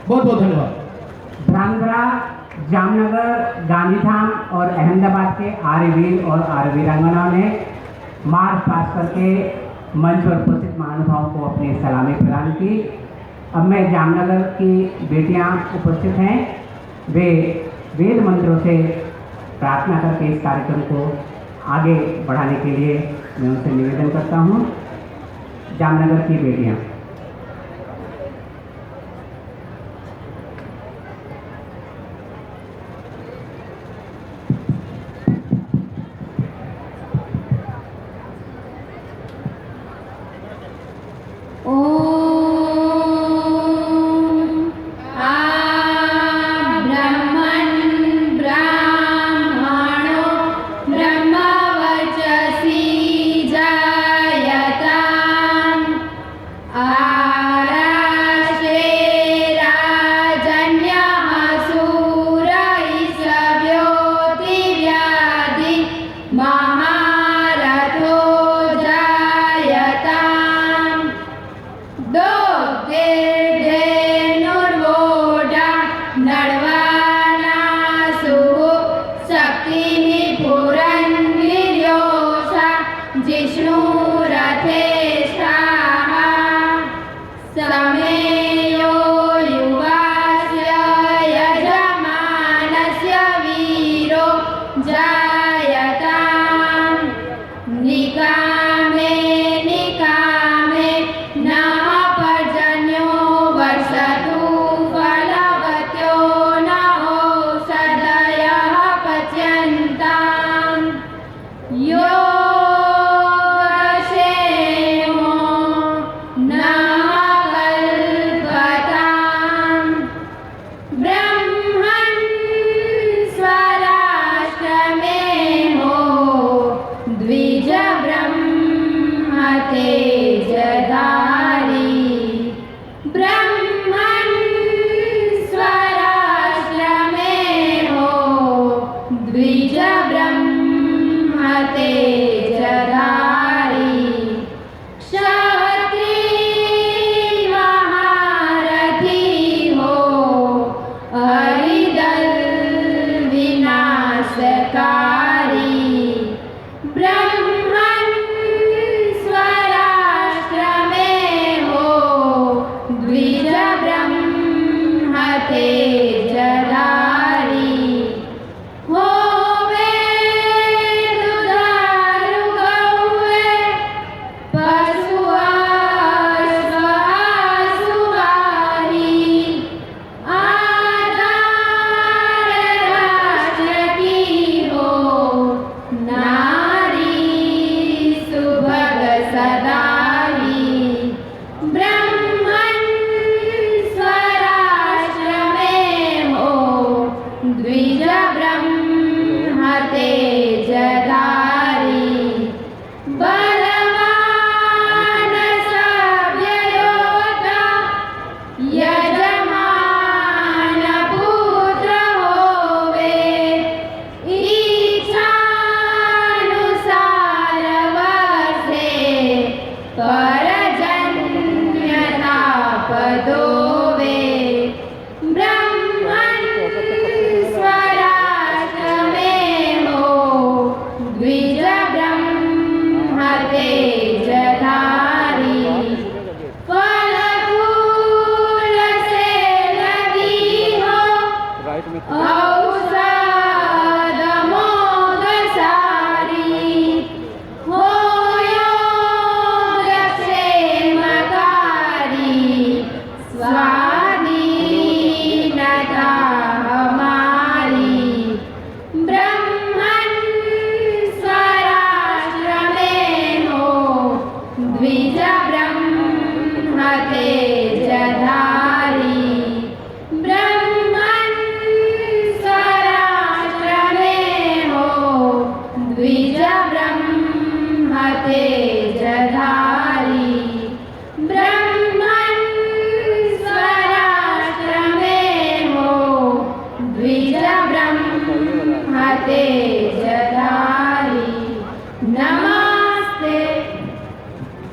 बहुत बहुत धन्यवाद। ध्रांगध्रा, जामनगर, गांधीधाम और अहमदाबाद के आर्यवीर और आर्यवीरांगनाओं ने मार्च पास करके मंच पर उपस्थित महानुभावों को अपनी सलामी प्रदान की। अब मैं जामनगर की बेटियां उपस्थित हैं, वे वेद मंत्रों से प्रार्थना करके इस कार्यक्रम को आगे बढ़ाने के लिए मैं उनसे निवेदन करता हूं। जामनगर की बेटियां।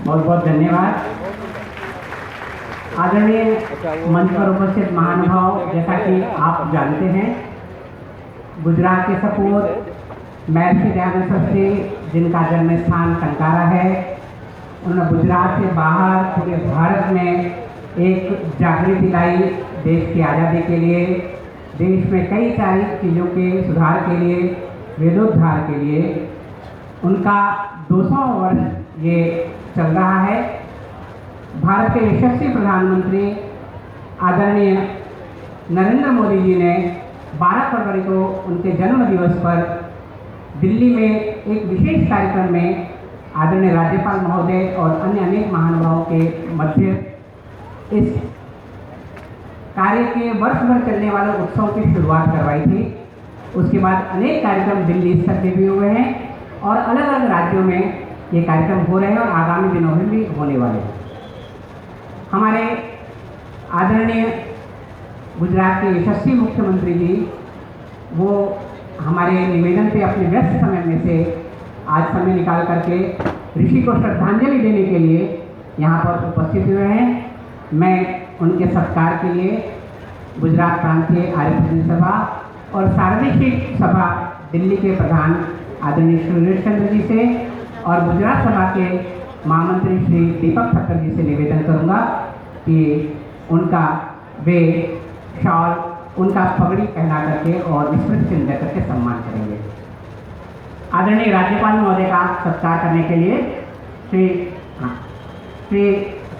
बहुत बहुत धन्यवाद। आदरणीय मंच पर उपस्थित महानुभाव, जैसा कि आप जानते हैं, गुजरात के सपूत महर्षि दयानंद सरस्वती, जिनका जन्म स्थान टंकारा है, उन्होंने गुजरात से बाहर पूरे भारत में एक जागृति लाई देश की आज़ादी के लिए, देश में कई सारी चीज़ों के सुधार के लिए, वेदोद्धार के लिए। उनका 200 वर्ष ये चल रहा है। भारत के यशस्वी प्रधानमंत्री आदरणीय नरेंद्र मोदी जी ने 12 फरवरी को उनके जन्म दिवस पर दिल्ली में एक विशेष कार्यक्रम में आदरणीय राज्यपाल महोदय और अन्य अनेक महानुभावों के मध्य इस कार्य के वर्ष भर चलने वाले उत्सव की शुरुआत करवाई थी। उसके बाद अनेक कार्यक्रम दिल्ली स्तर पे भी हुए हैं और अलग अलग राज्यों में ये कार्यक्रम हो रहे हैं और आगामी दिनों में भी होने वाले हैं। हमारे आदरणीय गुजरात के यशस्वी मुख्यमंत्री जी, वो हमारे निवेदन पे अपने व्यस्त समय में से आज समय निकाल करके ऋषि को श्रद्धांजलि देने के लिए यहाँ पर उपस्थित हुए हैं। मैं उनके सत्कार के लिए गुजरात प्रांतीय आर्य प्रतिनिधि सभा और सार्वजनिक सभा दिल्ली के प्रधान आदरणीय सुरेश चंद्र जी से और गुजरात सभा के महामंत्री श्री दीपक ठक्कर जी से निवेदन करूंगा कि उनका वे शॉल, उनका पगड़ी पहना करके और स्मृति चिन्ह दे करके सम्मान करेंगे। आदरणीय राज्यपाल महोदय का सत्कार करने के लिए श्री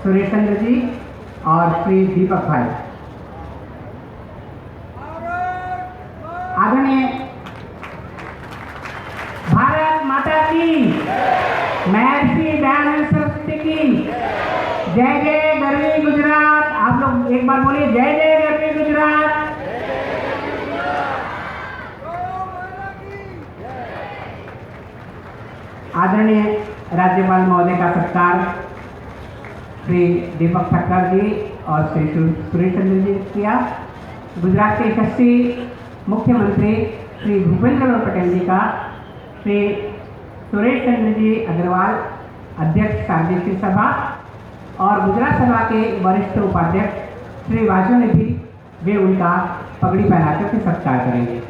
सुरेश चंद्र जी और श्री दीपक भाई। आदरणीय भारत माता की, महर्षि दयानंद सरस्वती की जय जय गरवी गुजरात। आप लोग एक बार बोलिए जय जय गरवी गुजरात। आदरणीय राज्यपाल महोदय का सत्कार श्री दीपक ठक्कर जी और श्री सुरेश चंद्र जी किया। गुजरात के यशस्वी मुख्यमंत्री श्री भूपेंद्र पटेल जी का श्री सुरेश चंद्र जी अग्रवाल, अध्यक्ष सार्वजनिक सभा, और गुजरात सभा के वरिष्ठ उपाध्यक्ष श्री वासुनिधि, वे उनका पगड़ी पहना करके सत्कार करेंगे।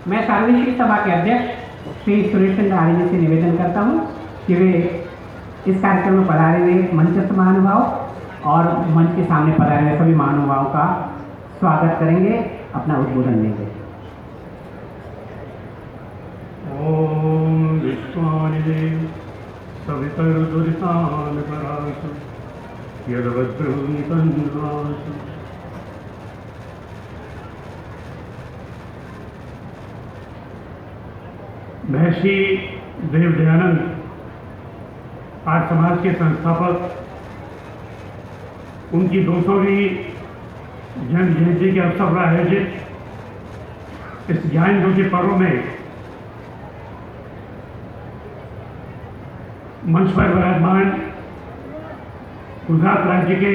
मैं सार्वजनिक सभा के अध्यक्ष श्री सुरेश चंद्र आर्य जी से निवेदन करता हूं कि वे इस कार्यक्रम में पधारे हुए मंचस्थ महानुभाव और मंच के सामने पधारे हुए सभी महानुभावों का स्वागत करेंगे, अपना उद्बोधन देंगे। ओम विश्वानिदेव सवितरुदुरितान परासु यद्वद्रुं तन्वासु। महर्षि देव दयानंद आर्य समाज के संस्थापक, उनकी 200वीं जन्म जयंती के अवसर पर आयोजित इस ज्ञान ज्योति पर्व में मंच पर विराजमान गुजरात राज्य के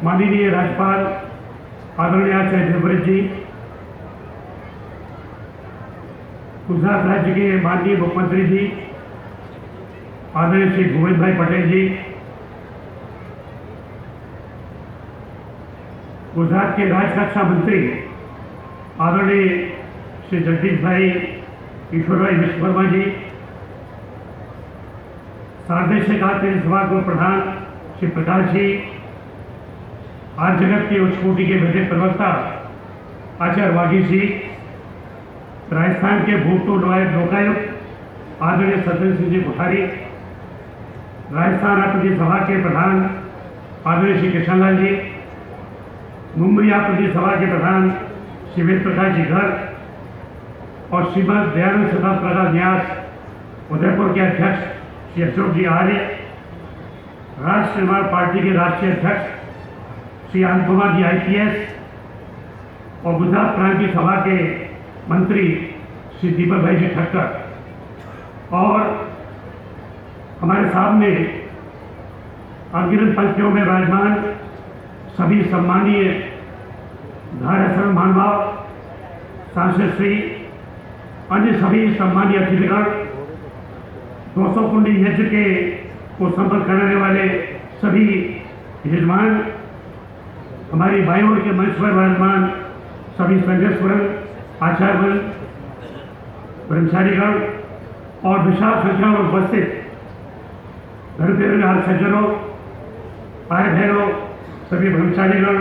माननीय राज्यपाल आदरणीय आचार्य देवव्रत जी, गुजरात राज्य के माननीय मुख्यमंत्री जी आदरणीय श्री भूपेंद्र भाई पटेल जी, गुजरात के राजरक्षा मंत्री आदरणीय श्री जगदीश भाई ईश्वर भाई विश्वकर्मा जी, सार्वजनिक आर्य सभा को प्रधान श्री प्रकाश जी, आज जगत के उच्च कोटि के वैदिक प्रवक्ता आचार्य वागीश जी, राजस्थान के भूतपूर्व लोकायुक्त आदरणीय सत्येंद्र सिंह जी बुखारी, राजस्थान आर्य सभा के प्रधान आदरणीय श्री कृष्णलाल जी, मुंबई आर्य सभा के प्रधान श्री वेद प्रकाश जी घर और श्रीमद दयानंद सदा प्रकाश न्यास उदयपुर के अध्यक्ष श्री अशोक जी आर्य, राष्ट्र निर्माण पार्टी के राष्ट्रीय अध्यक्ष श्री आनंद कुमार जी IPS, और गुजरात क्रांति सभा के मंत्री श्री दीपक भाई जी ठक्कर और हमारे सामने अनगिनत पंक्तियों में विराजमान सभी सम्मानीय धारासन महानुभाव, सांसद श्री, अन्य सभी सम्मानीय अतिथिगण, 200 कुंडी यज्ञ के को संपन्न करने वाले सभी यजमान, हमारी बाई ओर के मंच पर विराजमान सभी संघर्षवर्ण, आचार्यगण, ब्रह्मचारीगण और विशाल संख्या में उपस्थित धर्म निरंकार सज्जनों, भाई बहनों, सभी ब्रह्मचारीगण,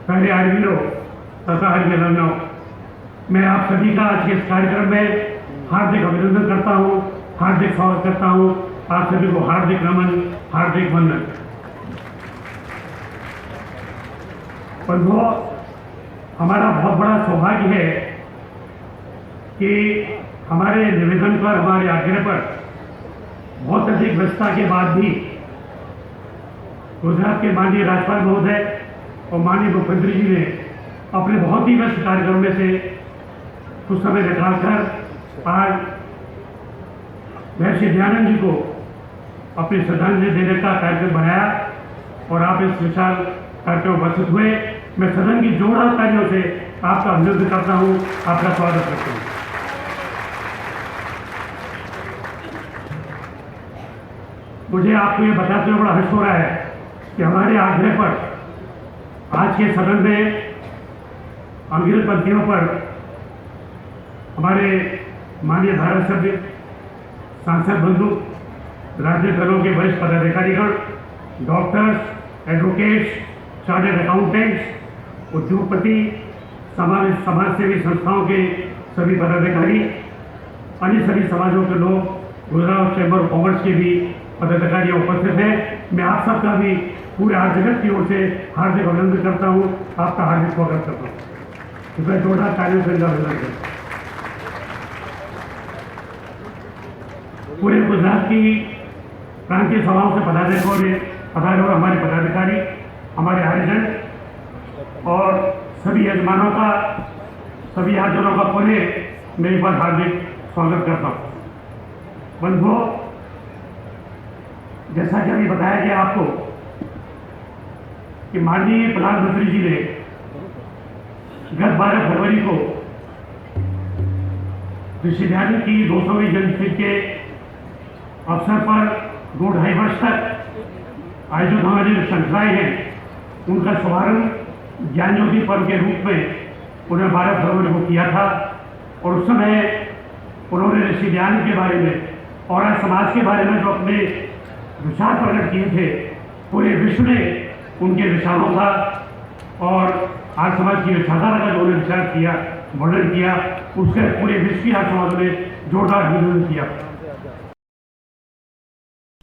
पहले आर्मीरों तथा हरिजनों, मैं आप सभी का आज के इस कार्यक्रम में हार्दिक अभिनंदन करता हूँ, हार्दिक स्वागत करता हूँ। आप सभी को हार्दिक नमन, हार्दिक वंदन। पर वो हमारा बहुत बड़ा सौभाग्य है कि हमारे निवेदन पर, हमारे आग्रह पर बहुत अधिक व्यस्तता के बाद भी गुजरात के माननीय राज्यपाल महोदय और माननीय मुख्यमंत्री जी ने अपने बहुत ही व्यस्त कार्यक्रम में से कुछ समय निकालकर आज महर्षि दयानंद जी को अपनी श्रद्धांजलि देने का कार्यक्रम बनाया और आप इस विशाल कार्यक्रम में उपस्थित हुए। मैं सदन की जोरदार तालियों से आपका अभिनंदन करता हूँ, आपका स्वागत करता हूँ। मुझे आपको ये बताते हुए बड़ा हर्ष हो रहा है कि हमारे आग्रह पर आज के सदन में अनगिनत पंक्तियों पर हमारे माननीय धारासभ्य, सांसद बंधु, राजनीतिक दलों के वरिष्ठ पदाधिकारीगण, डॉक्टर्स, एडवोकेट्स, चार्टर्ड अकाउंटेंट्स, उद्योगपति, समाजसेवी संस्थाओं के सभी पदाधिकारी, अन्य सभी समाजों के लोग, गुजरात चैम्बर ऑफ कॉमर्स के भी पदाधिकारी उपस्थित हैं। मैं आप सबका भी पूरे आर्य जगत की ओर से हार्दिक अभिनंदन करता हूँ, आपका हार्दिक स्वागत करता हूँ। कृपया जोरदार तालियों से इनका अभिनंदन करें। पूरे गुजरात की क्रांतीय सभाओं से पधारे और हमारे पदाधिकारी, हमारे आयोजन और सभी यजमानों का, सभी आयोजनों का पुनः मेरे पर हार्दिक स्वागत करता हूँ। बंधुओं, जैसा कि अभी बताया गया आपको कि माननीय प्रधानमंत्री जी ने गत 12 फरवरी को ऋषि ध्यान की 200वीं जन्मतिथि के अवसर पर 2-2.5 वर्ष तक आयोजित हमारी जो श्रृंखलाएं हैं उनका शुभारंभ ज्ञान ज्योति पर्व के रूप में उन्होंने 12 फरवरी को किया था और उस समय उन्होंने ऋषि ध्यान के बारे में और आज समाज के बारे में जो अपने विचार प्रकट किए थे, पूरे विश्व ने उनके विचारों का और आज समाज की विचारधारा का जो उन्होंने विचार किया, वर्णन किया, उसके पूरे विश्व की आज समाज ने जोरदार अभिनंदन किया।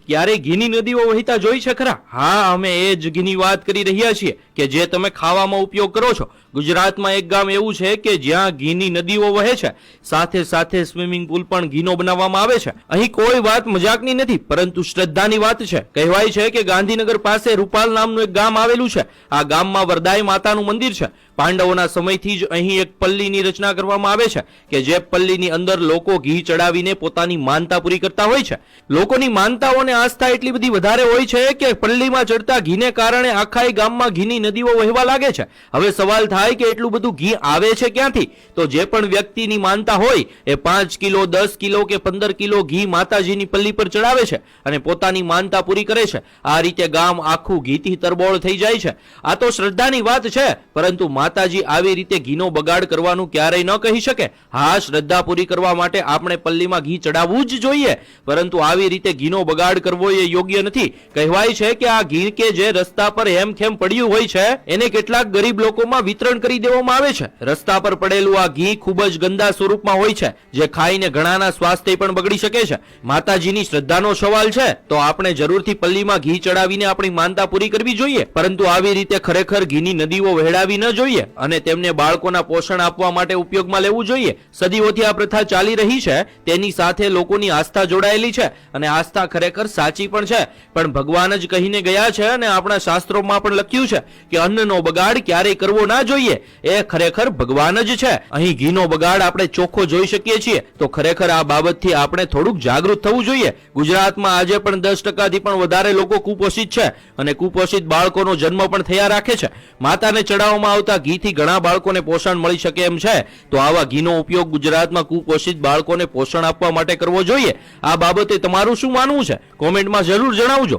ક્યારે ઘીની નદીઓ વહેતા જોઈ છે ખરા? હા, અમે એ જ ઘીની વાત કરી રહ્યા છીએ કે જે તમે ખાવામાં ઉપયોગ કરો છો। ગુજરાતમાં એક ગામ એવું છે કે જ્યાં ઘીની નદીઓ વહે છે, સાથે સાથે સ્વિમિંગ પૂલ પણ ઘીનો બનાવવામાં આવે છે। અહીં કોઈ વાત મજાકની નથી, પરંતુ શ્રદ્ધાની વાત છે। કહેવાય છે કે ગાંધીનગર પાસે રૂપાલ નામનું એક ગામ આવેલું છે। આ ગામમાં વરદાઈ માતાનું મંદિર છે। પાંડવોના સમયથી જ અહીં એક પલ્લીની રચના કરવામાં આવે છે કે જે પલ્લીની અંદર લોકો ઘી ચડાવીને પોતાની માનતા પૂરી કરતા હોય છે। લોકોની માનતાઓને આસ્થા એટલી બધી વધારે હોય છે કે પલ્લીમાં ચડતા ઘીને કારણે આખા ગામમાં ઘીની નદીઓ વહેવા લાગે છે। હવે સવાલ થાય કે એટલું બધું ઘી આવે છે ક્યાંથી? તો જે પણ વ્યક્તિની માનતા હોય એ 5 કિલો, 10 કિલો કે 15 કિલો ઘી માતાજીની પલ્લી પર ચડાવે છે અને પોતાની માનતા પૂરી કરે છે। આ રીતે ગામ આખું ઘીથી તરબોળ થઈ જાય છે। આ તો શ્રદ્ધાની વાત છે, પરંતુ માતાજી આવી રીતે ઘીનો બગાડ કરવાનું ક્યારેય ન કહી શકે। હા, શ્રદ્ધા પૂરી કરવા માટે આપણે પલ્લીમાં ઘી ચડાવવું જ જોઈએ, પરંતુ આવી રીતે ઘીનો બગાડ કરવો એ યોગ્ય નથી। કહેવાય છે કે આ ઘી કે જે રસ્તા પર હેમખેમ પડ્યું હોય છે એને કેટલાક ગરીબ લોકોમાં વિતરણ કરી દેવામાં આવે છે। રસ્તા પર પડેલું આ ઘી ખૂબ જ ગંદા સ્વરૂપમાં હોય છે, જે ખાઈને ઘણાના સ્વાસ્થ્ય પણ બગડી શકે છે। માતાજીની શ્રદ્ધાનો સવાલ છે તો આપણે જરૂરથી પલ્લીમાં ઘી ચડાવીને આપણી માનતા પૂરી કરવી જોઈએ, પરંતુ આવી રીતે ખરેખર ઘીની નદીઓ વહેડાવી ન જોઈએ અને તેમને બાળકોના પોષણ આપવા માટે ઉપયોગમાં લેવું જોઈએ। સદીઓથી આ પ્રથા ચાલી રહી છે, તેની સાથે લોકોની આસ્થા જોડાયેલી છે અને આસ્થા ખરેખર સાચી પણ છે। પણ ભગવાન જ કહીને ગયા છે અને આપણા શાસ્ત્રોમાં પણ લખ્યું છે કે અન્નનો બગાડ ક્યારેય કરવો ના જોઈએ। જોઈએ, એ ખરેખર ભગવાન જ છે. અહીં ઘીનો બગાડ આપણે ચોખ્ખો જોઈ શકીએ છીએ. તો ખરેખર આ બાબતથી આપણે થોડુંક જાગૃત થવું જોઈએ. ગુજરાતમાં આજે પણ 10%થી પણ વધારે લોકો કુપોષિત છે અને કુપોષિત બાળકોનો જન્મ પણ થયા રાખે છે. માતાને ચડાવવામાં આવતા ઘીથી ઘણા બાળકોને પોષણ મળી શકે એમ છે. તો આવા ઘીનો ઉપયોગ ગુજરાતમાં કુપોષિત બાળકોને પોષણ આપવા માટે કરવો જોઈએ. આ બાબતે તમારું શું માનવું છે? કોમેન્ટમાં જરૂર જણાવજો.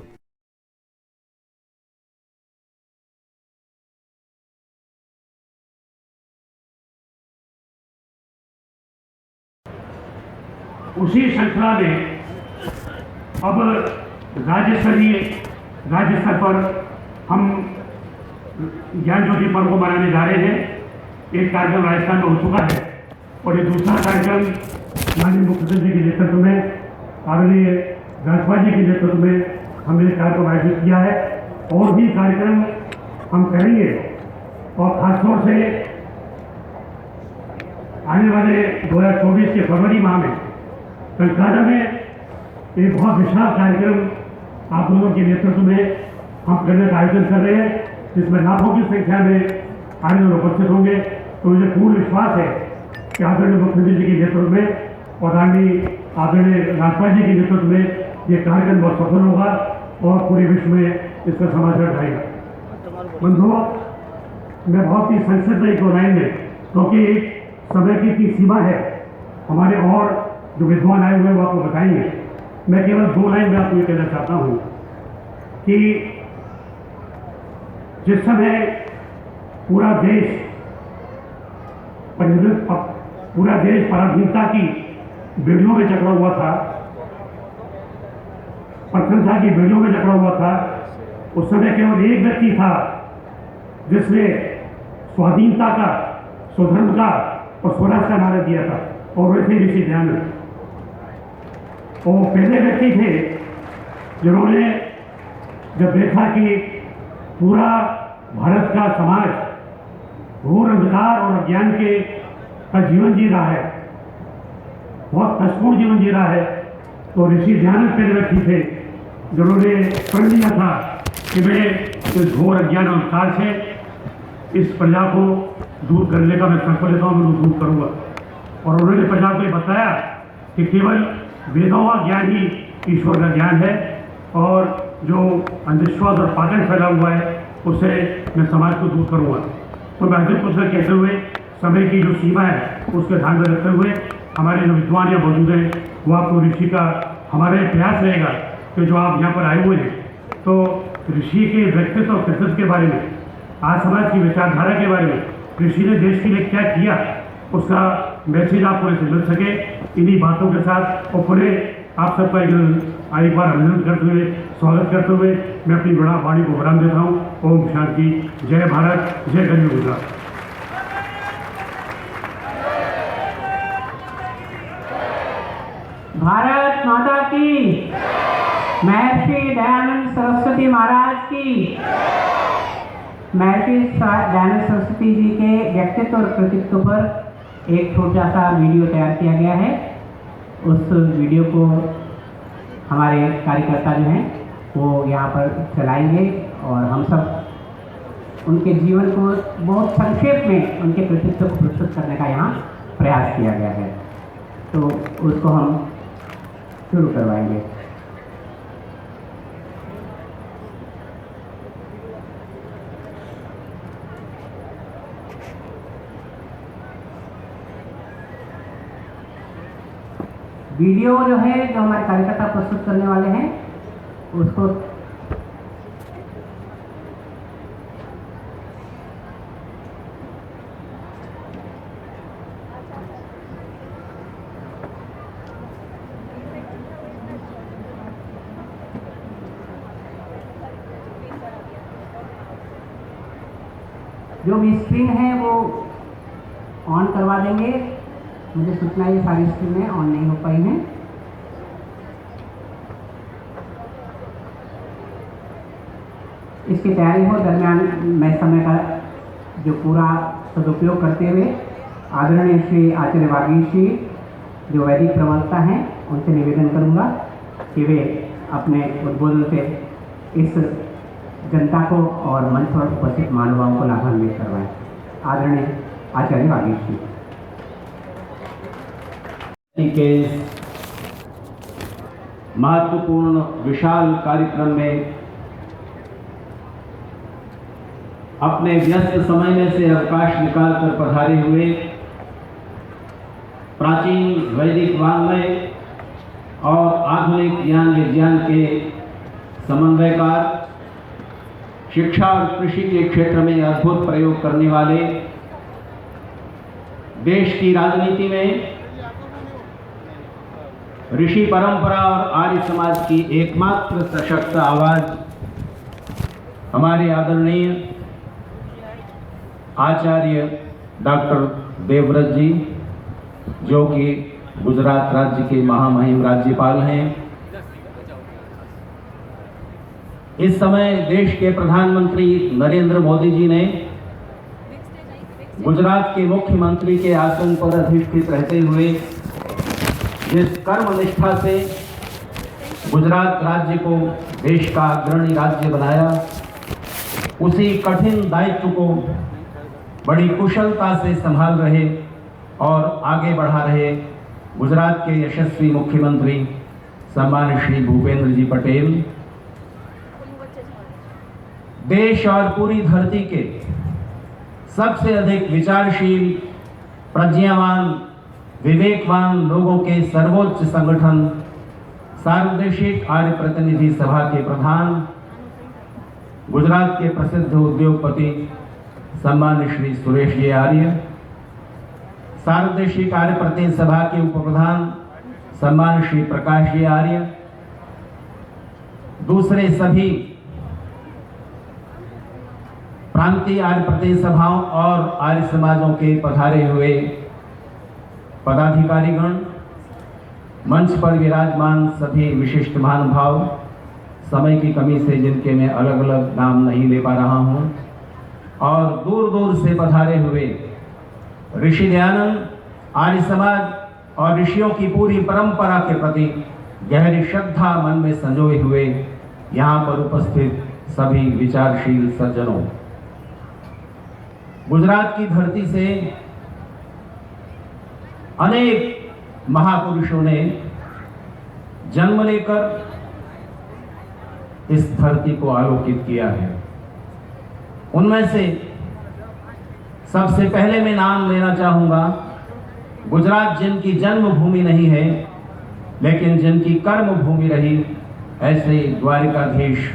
उसी श्रृंखला में अब राज्य स्तर पर हम ज्ञान ज्योति पर्व को मनाने जा रहे हैं. एक कार्यक्रम राजस्थान में हो चुका है और ये दूसरा कार्यक्रम माननीय मुख्यमंत्री के नेतृत्व में, आदरणीय राज्यपाल जी के नेतृत्व में हमने कार्यक्रम आयोजित किया है. और भी कार्यक्रम हम करेंगे और खासतौर से आने वाले 2024 के फरवरी माह में कलकाता में एक बहुत विशाल कार्यक्रम आप लोगों के नेतृत्व में हम करने का आयोजन कर रहे हैं, जिसमें लाखों की संख्या में आने वाले उपस्थित होंगे. तो मुझे पूर्ण विश्वास है कि आदरणीय मुख्यमंत्री जी के नेतृत्व में और आदरणीय राज्यपाल जी के नेतृत्व में ये कार्यक्रम बहुत सफल होगा और पूरे विश्व में इसका समाचार जाएगा. बंधुओं, मैं बहुत ही संक्षिप्त एक दो लाइन में, क्योंकि समय की इतनी सीमा है, हमारे और जो विद्वान आए हुए हैं वो आपको बताएंगे. मैं केवल 2 लाइन में आपको ये कहना चाहता हूँ कि जिस समय पूरा देश पराधीनता की बेड़ियों में जकड़ा हुआ था, प्रथमता की बेड़ियों में जकड़ा हुआ था, उस समय केवल एक व्यक्ति था जिसने स्वाधीनता का, स्वधर्म का और स्वराज का नारा दिया था, और वैसे ऋषि दयानंद. वो पहले व्यक्ति थे जिन्होंने जब देखा कि पूरा भारत का समाज घोर अंधकार और अज्ञान का जीवन जी रहा है, बहुत कष्टपूर्ण जीवन जी रहा है, तो ऋषि दयानंद पहले व्यक्ति थे जिन्होंने प्रण लिया था कि मैं इस घोर अज्ञान और अंधकार से इस प्रजा को दूर करने का मैं संकल्प लेता हूँ, मैं दूर करूँगा. और उन्होंने प्रजा को बताया कि केवल वेदों का ज्ञान ही ईश्वर का ज्ञान है, और जो अंधविश्वास और पागल फैला हुआ है उससे मैं समाज को दूर करूँगा. तो मैं अधिक कुछ कहते हुए समय की जो सीमा है उसके ध्यान में रखते हुए हमारे जो विद्वान यहाँ मौजूद हैं वो आपको ऋषि का हमारा प्रयास रहेगा कि जो आप यहाँ पर आए हुए हैं तो ऋषि के व्यक्तित्व और कृतित्व के बारे में, आज समाज की विचारधारा के बारे में, ऋषि ने देश के लिए क्या किया, उसका मैसेज आप पूरे से मिल सके. इन्हीं बातों के साथ और पूरे आप सबका एक बार अभिनंदन करते हुए, स्वागत करते हुए मैं अपनी बड़ा वाणी को विराम देता हूँ. ओम शांति. जय भारत, जय गरीब गुजरात. भारत माता की, महर्षि दयानंद सरस्वती महाराज की. महर्षि दयानंद सरस्वती जी के व्यक्तित्व और कृतित्व पर एक छोटा सा वीडियो तैयार किया गया है. उस वीडियो को हमारे कार्यकर्ता जो हैं वो यहाँ पर चलाएंगे और हम सब उनके जीवन को बहुत संक्षेप में उनके कृतित्व को प्रस्तुत करने का यहाँ प्रयास किया गया है. तो उसको हम शुरू करवाएंगे. वीडियो जो है जो हमारे कार्यकर्ता प्रस्तुत करने वाले हैं उसको जो भी स्क्रीन है वो ऑन करवा देंगे. मुझे सूचना ये सारी स्क्रीनें ऑन नहीं हो पाई हैं. इसकी तैयारी हो दरमियान मैं समय का जो पूरा सदुपयोग करते हुए आदरणीय श्री आचार्य वागीश जी जो वैदिक प्रवक्ता हैं उनसे निवेदन करूंगा कि वे अपने उद्बोधन से इस जनता को और मंच पर उपस्थित महानुभावों को लाभान्वित करवाएं. आदरणीय आचार्य वागीश जी के महत्वपूर्ण विशाल कार्यक्रम में अपने व्यस्त समय में से अवकाश निकालकर पधारे हुए प्राचीन वैदिक वाङ्मय और आधुनिक ज्ञान विज्ञान के समन्वयकार, शिक्षा और कृषि के क्षेत्र में अद्भुत प्रयोग करने वाले, देश की राजनीति में ऋषि परंपरा और आर्य समाज की एकमात्र सशक्त आवाज हमारे आदरणीय आचार्य डॉक्टर देवव्रत जी, जो कि गुजरात राज्य के महामहिम राज्यपाल हैं। इस समय देश के प्रधानमंत्री नरेंद्र मोदी जी ने गुजरात के मुख्यमंत्री के आसन पर अधिष्ठित रहते हुए जिस कर्म निष्ठा से गुजरात राज्य को देश का अग्रणी राज्य बनाया, उसी कठिन दायित्व को बड़ी कुशलता से संभाल रहे और आगे बढ़ा रहे गुजरात के यशस्वी मुख्यमंत्री सम्मानित श्री भूपेंद्र जी पटेल, देश और पूरी धरती के सबसे अधिक विचारशील, प्रज्ञावान, विवेकवान लोगों के सर्वोच्च संगठन सार्वदेशिक आर्य प्रतिनिधि सभा के प्रधान, गुजरात के प्रसिद्ध उद्योगपति सम्मानित श्री सुरेश जी आर्य, सार्वदेशिक आर्य प्रतिनिधि सभा के उप प्रधान सम्मानित श्री प्रकाश जी आर्य, दूसरे सभी प्रांतीय आर्य प्रतिनिधि सभाओं और आर्य समाजों के पधारे हुए पदाधिकारीगण, मंच पर विराजमान सभी विशिष्ट महानुभाव, समय की कमी से जिनके मैं अलग अलग नाम नहीं ले पा रहा हूं, और दूर दूर से पधारे हुए ऋषि दयानंद, आर्य समाज और ऋषियों की पूरी परंपरा के प्रति गहरी श्रद्धा मन में संजोए हुए यहाँ पर उपस्थित सभी विचारशील सज्जनों, गुजरात की धरती से अनेक महापुरुषों ने जन्म लेकर इस धरती को आलोकित किया है। उनमें से सबसे पहले मैं नाम लेना चाहूंगा गुजरात जिनकी जन्मभूमि नहीं है लेकिन जिनकी कर्म भूमि रही, ऐसे द्वारिकाधीश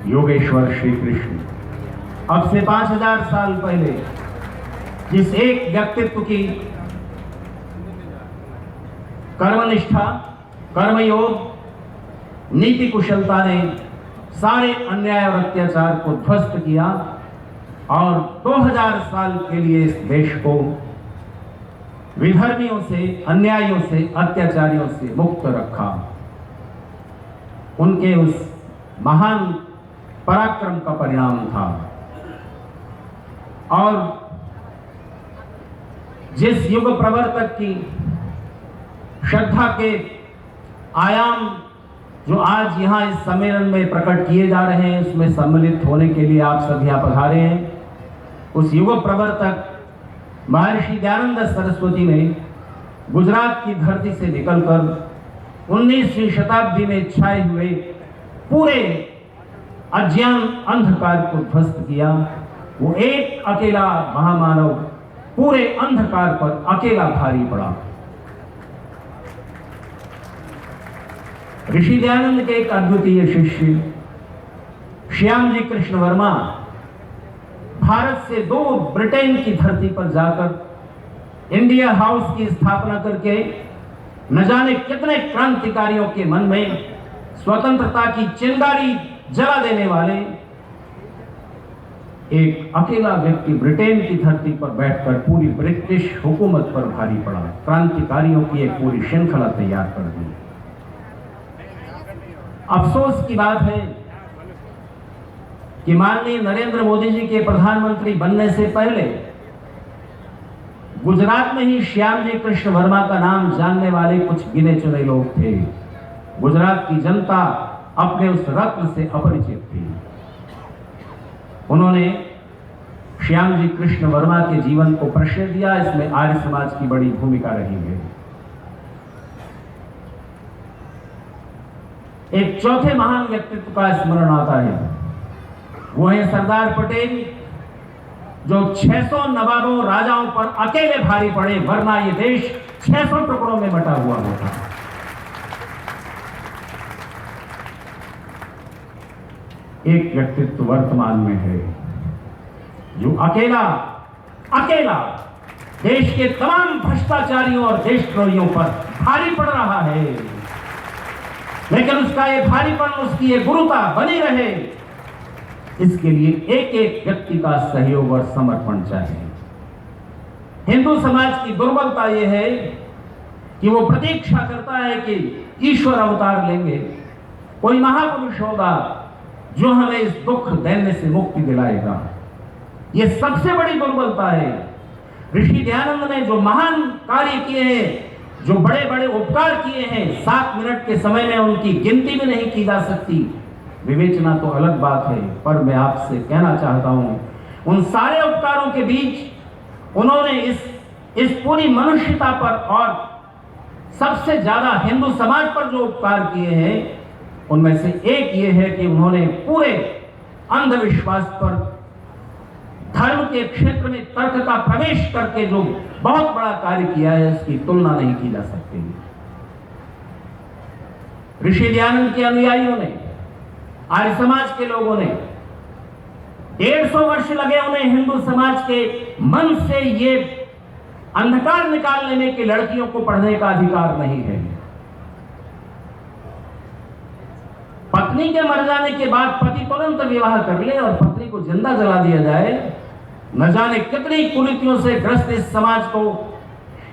योगेश्वर श्री कृष्ण। अब से 5000 साल पहले जिस एक व्यक्तित्व की कर्मनिष्ठा, कर्मयोग, नीति कुशलता ने सारे अन्याय और अत्याचार को ध्वस्त किया और 2000 साल के लिए इस देश को विधर्मियों से, अन्यायियों से, अत्याचारियों से मुक्त रखा, उनके उस महान पराक्रम का परिणाम था। और जिस युग प्रवर्तक की श्रद्धा के आयाम जो आज यहाँ इस सम्मेलन में प्रकट किए जा रहे हैं, उसमें सम्मिलित होने के लिए आप सभी यहाँ पधारे हैं, उस युग प्रवर्तक महर्षि दयानंद सरस्वती ने गुजरात की धरती से निकलकर 19वीं शताब्दी में छाए हुए पूरे अज्ञान अंधकार को ध्वस्त किया। वो एक अकेला महामानव पूरे अंधकार पर अकेला भारी पड़ा। ऋषि दयानंद के एक अद्वितीय शिष्य श्याम जी कृष्ण वर्मा भारत से दूर ब्रिटेन की धरती पर जाकर इंडिया हाउस की स्थापना करके न जाने कितने क्रांतिकारियों के मन में स्वतंत्रता की चिंगारी जला देने वाले एक अकेला व्यक्ति ब्रिटेन की धरती पर बैठकर पूरी ब्रिटिश हुकूमत पर भारी पड़ा, क्रांतिकारियों की एक पूरी श्रृंखला तैयार कर दी। अफसोस की बात है कि माननीय नरेंद्र मोदी जी के प्रधानमंत्री बनने से पहले गुजरात में ही श्याम जी कृष्ण वर्मा का नाम जानने वाले कुछ गिने चुने लोग थे। गुजरात की जनता अपने उस रत्न से अपरिचित थी। उन्होंने श्याम जी कृष्ण वर्मा के जीवन को प्रश्रय दिया। इसमें आर्य समाज की बड़ी भूमिका रही है। एक चौथे महान व्यक्तित्व का स्मरण आता है, वो है सरदार पटेल, जो 600 नवाबों राजाओं पर अकेले भारी पड़े, वरना ये देश 600 टुकड़ों में बटा हुआ होता। एक व्यक्तित्व वर्तमान में है जो अकेला देश के तमाम भ्रष्टाचारियों और देशद्रोहियों पर भारी पड़ रहा है, लेकिन उसका ये भारीपन, उसकी ये गुरुता बनी रहे, इसके लिए एक एक व्यक्ति का सहयोग और समर्पण चाहिए। हिंदू समाज की दुर्बलता यह है कि वो प्रतीक्षा करता है कि ईश्वर अवतार लेंगे, कोई महापुरुष होगा जो हमें इस दुख दैन्य से मुक्ति दिलाएगा। ये सबसे बड़ी दुर्बलता है। ऋषि दयानंद ने जो महान कार्य किए हैं, जो बड़े बड़े उपकार किए हैं, 7 मिनट के समय में उनकी गिनती भी नहीं की जा सकती। विवेचना तो अलग बात है, पर मैं आपसे कहना चाहता हूं, उन सारे उपकारों के बीच उन्होंने इस पूरी मनुष्यता पर और सबसे ज्यादा हिंदू समाज पर जो उपकार किए हैं, उनमें से एक ये है कि उन्होंने पूरे अंधविश्वास पर धर्म के क्षेत्र में तर्क का प्रवेश करके जो बहुत बड़ा कार्य किया है, उसकी तुलना नहीं की जा सकती। ऋषि दयानंद के अनुयायियों ने, आर्य समाज के लोगों ने 150 वर्ष लगे उन्हें हिंदू समाज के मन से ये अंधकार निकाल लेने की लड़कियों को पढ़ने का अधिकार नहीं है। पत्नी के मर जाने के बाद पति तुरंत विवाह कर ले और पत्नी को जिंदा जला दिया जाए, न जाने कितनी कुरीतियों से ग्रस्त इस समाज को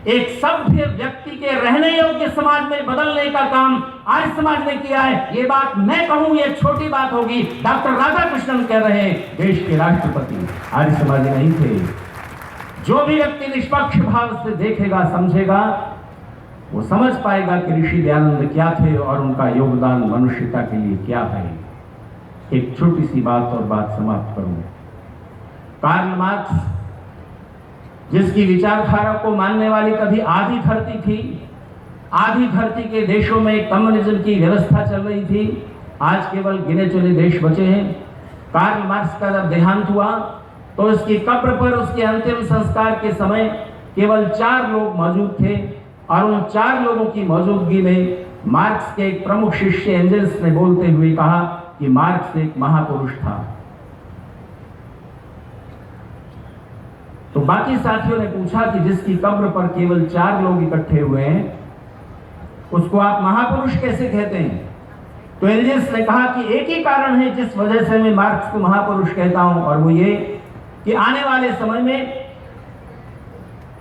एक सभ्य व्यक्ति के रहने योग्य समाज में बदलने का काम आर्य समाज ने किया है। ये बात मैं कहूं, ये छोटी बात होगी। डॉक्टर राधाकृष्णन कह रहे हैं, देश के राष्ट्रपति आर्य समाज नहीं थे। जो भी व्यक्ति निष्पक्ष भाव से देखेगा, समझेगा, वो समझ पाएगा कि ऋषि दयानंद क्या थे और उनका योगदान मनुष्यता के लिए क्या है। एक छोटी सी बात और बात समाप्त करूं। कार्ल मार्क्स, जिसकी विचारधारा को मानने वाली कभी आधी धरती थी, आधी धरती के देशों में कम्युनिज्म की व्यवस्था चल रही थी, आज केवल गिने चुने देश बचे हैं। कार्ल मार्क्स का जब देहांत हुआ तो उसकी कब्र पर उसके अंतिम संस्कार के समय केवल 4 लोग मौजूद थे, और उन 4 लोगों की मौजूदगी में मार्क्स के एक प्रमुख शिष्य एंजल्स ने बोलते हुए कहा कि मार्क्स एक महापुरुष था। तो बाकी साथियों ने पूछा कि जिसकी कब्र पर केवल 4 लोग इकट्ठे हुए हैं, उसको आप महापुरुष कैसे कहते हैं? तो एंजल्स ने कहा कि एक ही कारण है जिस वजह से मैं मार्क्स को महापुरुष कहता हूं, और वो ये कि आने वाले समय में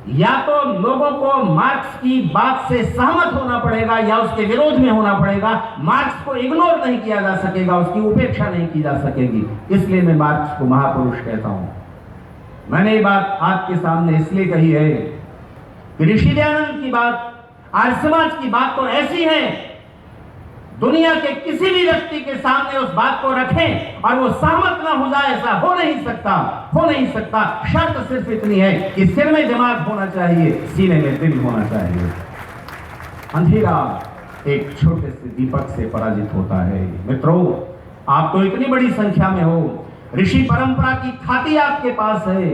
या तो लोगों को मार्क्स की बात से सहमत होना पड़ेगा या उसके विरोध में होना पड़ेगा। मार्क्स को इग्नोर नहीं किया जा सकेगा, उसकी उपेक्षा नहीं की जा सकेगी। इसलिए मैं मार्क्स को महापुरुष कहता हूं। मैंने ये बात आपके सामने इसलिए कही है कि ऋषि दयानंद की बात, आर्य समाज की बात तो ऐसी है, दुनिया के किसी भी व्यक्ति के सामने उस बात को रखें और वो सहमत ना हो जाए, ऐसा हो नहीं सकता। शर्त सिर्फ इतनी है कि सिर में दिमाग होना चाहिए, सीने में दिल होना चाहिए। अंधेरा एक छोटे से दीपक से पराजित होता है। मित्रों, आप तो इतनी बड़ी संख्या में हो, ऋषि परंपरा की खाती आपके पास है।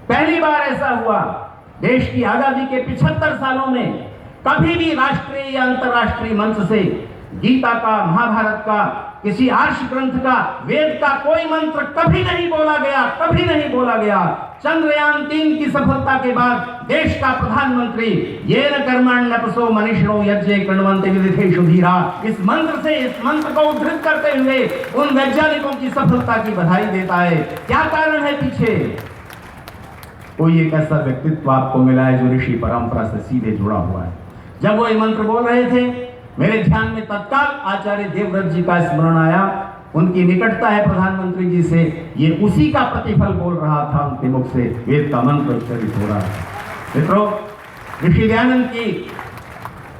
पहली बार ऐसा हुआ देश की आजादी के 75 सालों में, कभी भी राष्ट्रीय या अंतर्राष्ट्रीय मंच से गीता का, महाभारत का, किसी आर्ष ग्रंथ का, वेद का कोई मंत्र कभी नहीं बोला गया। चंद्रयान 3 की सफलता के बाद देश का प्रधानमंत्री येन कर्मण्यपसो मनीषिणो यज्ञे कृण्वन्ति विदितेषु धीरा, इस मंत्र को उद्धृत करते हुए उन वैज्ञानिकों की सफलता की बधाई देता है। क्या कारण है पीछे? कोई एक ऐसा व्यक्तित्व आपको मिला है जो ऋषि परंपरा से सीधे जुड़ा हुआ है। जब वो ये मंत्र बोल रहे थे, मेरे ध्यान में तत्काल आचार्य देवव्रत जी का स्मरण आया। उनकी निकटता है प्रधानमंत्री जी से, ये उसी का प्रतिफल बोल रहा था उनके मुख से, वेद का मंत्र उच्चारित हो रहा है। मित्रों, ऋषि दयानंद की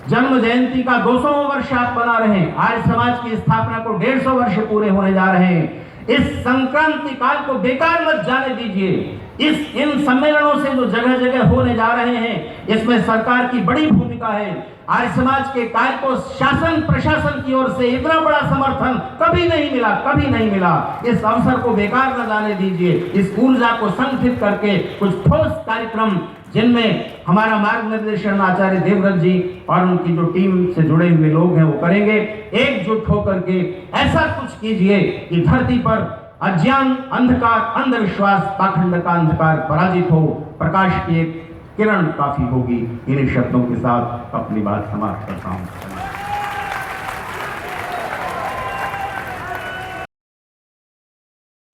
जन्म जयंती का 200वां वर्ष आप मना रहे हैं। आर्य समाज की स्थापना को 150 वर्ष पूरे होने जा रहे हैं। इस संक्रांति काल को बेकार मत जाने दीजिए। इन सम्मेलनों से जो जगह जगह होने जा रहे हैं, इसमें सरकार की बड़ी भूमिका है। आर्य समाज के कार्य को शासन प्रशासन की ओर से इतना बड़ा समर्थन कभी नहीं मिला। इस अवसर को बेकार न जाने दीजिए। इस ऊर्जा को संगठित करके कुछ ठोस कार्यक्रम, जिनमें हमारा मार्गदर्शन आचार्य देवव्रत जी और उनकी जो टीम से जुड़े हुए लोग हैं वो करेंगे। एकजुट होकर के ऐसा कुछ कीजिए कि धरती पर अज्ञान, अंधकार, अंधविश्वास, पाखंड का अंधकार पराजित हो, प्रकाश की एक किरण काफी होगी। इन्हीं शब्दों के साथ अपनी बात समाप्त करता हूं।